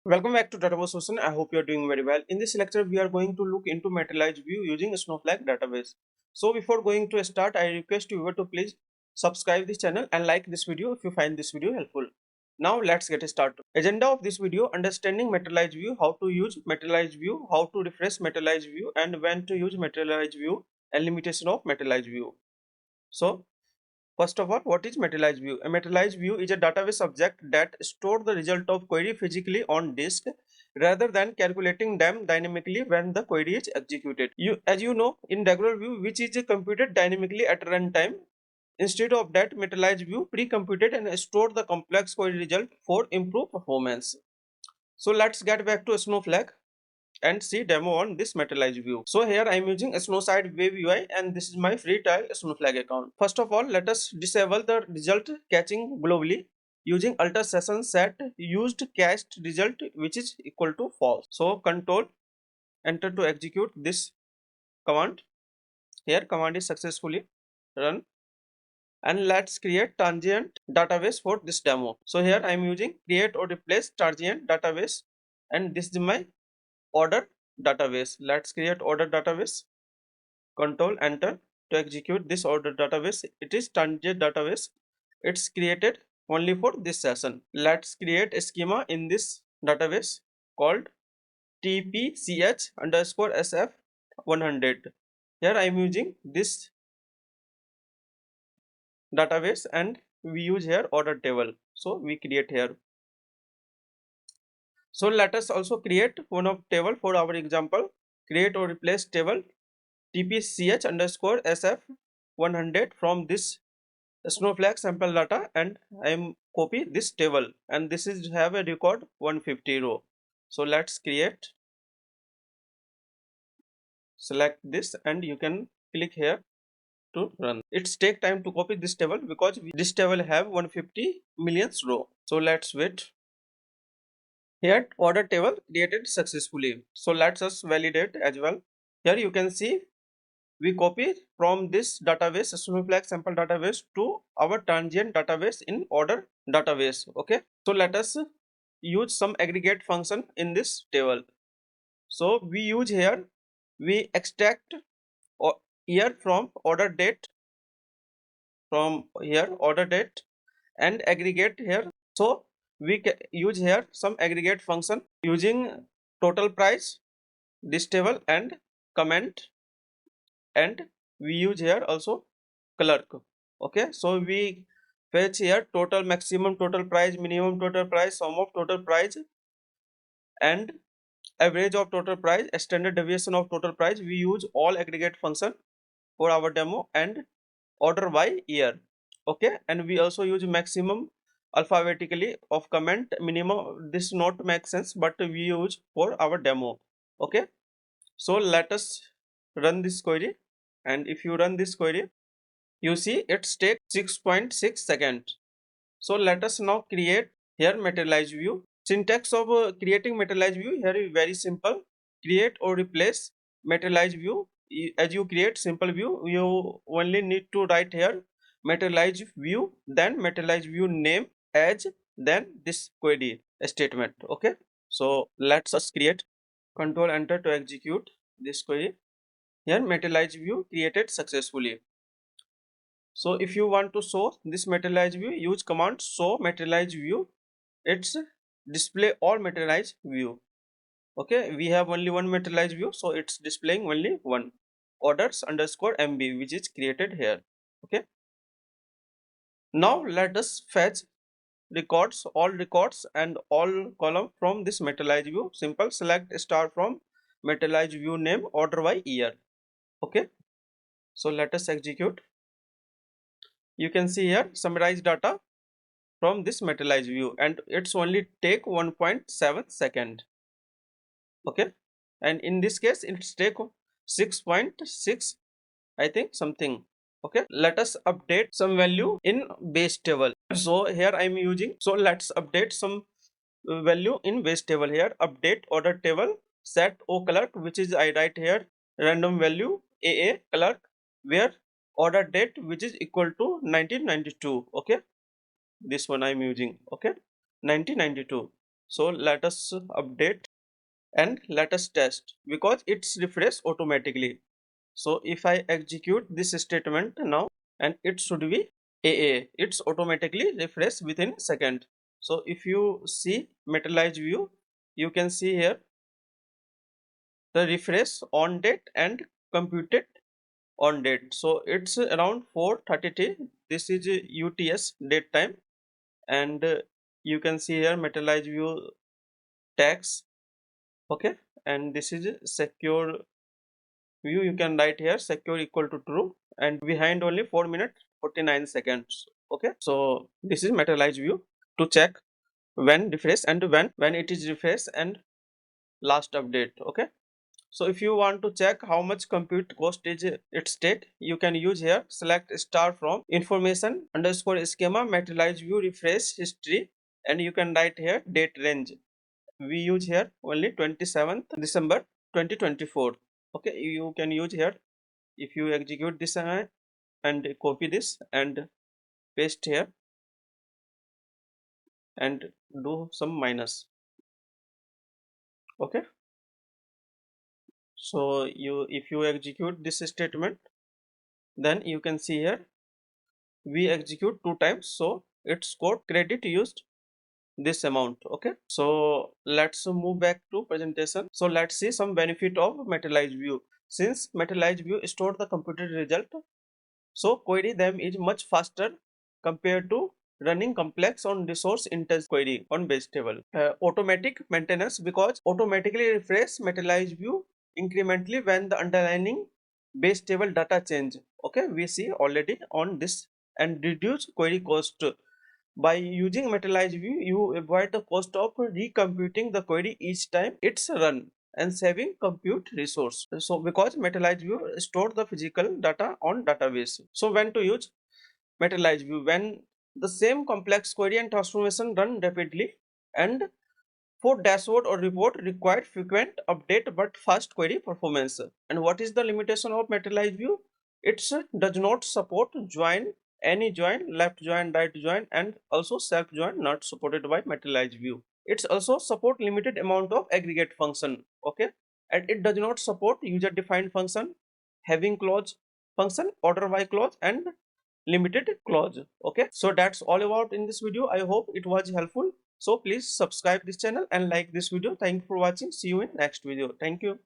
Welcome back to Database Solution. I hope you are doing very well. In this lecture, we are going to look into Materialized View using Snowflake database. So before going to start, I request you to please subscribe this channel and like this video if you find this video helpful. Now let's get started. Agenda of this video: understanding Materialized View, how to use Materialized View, how to refresh Materialized View, and when to use Materialized View, and limitation of Materialized View. So first of all, what is materialized view? A materialized view is a database object that stores the result of query physically on disk rather than calculating them dynamically when the query is executed. As you know, in regular view, which is computed dynamically at runtime, instead of that, materialized view pre-computed and stored the complex query result for improved performance. So let's get back to Snowflake and see demo on this materialized view. So here I am using a Snowside Wave UI and this is my free trial Snowflake account. First of all, let us disable the result catching globally using alter session set used cached result which is equal to false. So control enter to execute this command. Here command is successfully run, and let's create transient database for this demo. So here I am using create or replace transient database and this is my order database. Let's create order database. Control enter to execute this order database. It is transient database. It's created only for this session. Let's create a schema in this database called tpch underscore sf 100. Here I am using this database and we use here order table. So we create here. So let us also create one of table for our example. Create or replace table tpch underscore sf 100 from this Snowflake sample data, and I am copy this table, and this is have a record 150 row. So let's create, select this, and you can click here to run. It's take time to copy this table because this table have 150 millions row. So let's wait. Here order table created successfully. So let's us validate as well. Here you can see we copy from this database Snowflake sample database to our transient database in order database. Okay, so let us use some aggregate function in this table. So we use here, we extract year from order date, from here order date, and aggregate here. So we can use here some aggregate function using total price, this table, and comment, and we use here also clerk. Okay, so we fetch here total, maximum total price, minimum total price, sum of total price, and average of total price, standard deviation of total price. We use all aggregate function for our demo, and order by year. Okay, and we also use maximum alphabetically of comment, minimum this not make sense, but we use for our demo. Okay, so let us run this query, and if you run this query, you see it's take 6.6 seconds. So let us now create here materialized view. Syntax of creating materialized view here is very simple. Create or replace materialized view. As you create simple view, you only need to write here materialized view, then materialized view name as, then this query statement. Okay, so let's us create. Control enter to execute this query. Here materialized view created successfully. So if you want to show this materialized view, use command show materialized view. It's display all materialized view. Okay, we have only one materialized view, so it's displaying only one orders underscore MB, which is created here. Okay, now let us fetch records, all records and all column from this materialized view. Simple, select star from materialized view name order by year. Okay, so let us execute. You can see here summarize data from this materialized view, and it's only take 1.7 second. Okay, and in this case it's take 6.6, I think something. Okay, let us update some value in base table. So here I'm using, so let's update some value in base table. Here update order table, set o clerk, which is I write here random value aa clerk, where order date which is equal to 1992. Okay, this one I'm using. Okay, 1992. So let us update and let us test because it's refresh automatically. So if I execute this statement now, and it should be AA, it's automatically refresh within second. So if you see Materialized View, you can see here the refresh on date and computed on date. So it's around 4:30. This is UTS date time, and you can see here Materialized View tags. Okay, and this is secure view. You can write here secure equal to true, and behind only 4 minutes 49 seconds. Okay, so this is Materialized View to check when refresh and when it is refresh and last update. Okay, so if you want to check how much compute cost is its take, you can use here select star from information underscore schema Materialized View refresh history, and you can write here date range. We use here only 27th December 2024. Okay, you can use here. If you execute this and copy this and paste here and do some minus. Okay, so if you execute this statement, then you can see here we execute two times, so it's scored credit used this amount. Okay, so let's move back to presentation. So let's see some benefit of Materialized View. Since Materialized View store the computed result, so query them is much faster compared to running complex on resource intensive query on base table. Automatic maintenance, because automatically refresh Materialized View incrementally when the underlying base table data change. Okay, we see already on this, and reduce query cost. By using Materialized View, you avoid the cost of recomputing the query each time it's run and saving compute resource. So because Materialized View store the physical data on database. So when to use Materialized View? When the same complex query and transformation run rapidly, and for dashboard or report required frequent update but fast query performance. And what is the limitation of Materialized View? It does not support join, any join, left join, right join, and also self join not supported by Materialized View. It's also support limited amount of aggregate function. Okay, and it does not support user defined function, having clause function, order by clause, and limited clause. Okay, so that's all about in this video. I hope it was helpful. So please subscribe this channel and like this video. Thank you for watching. See you in next video. Thank you.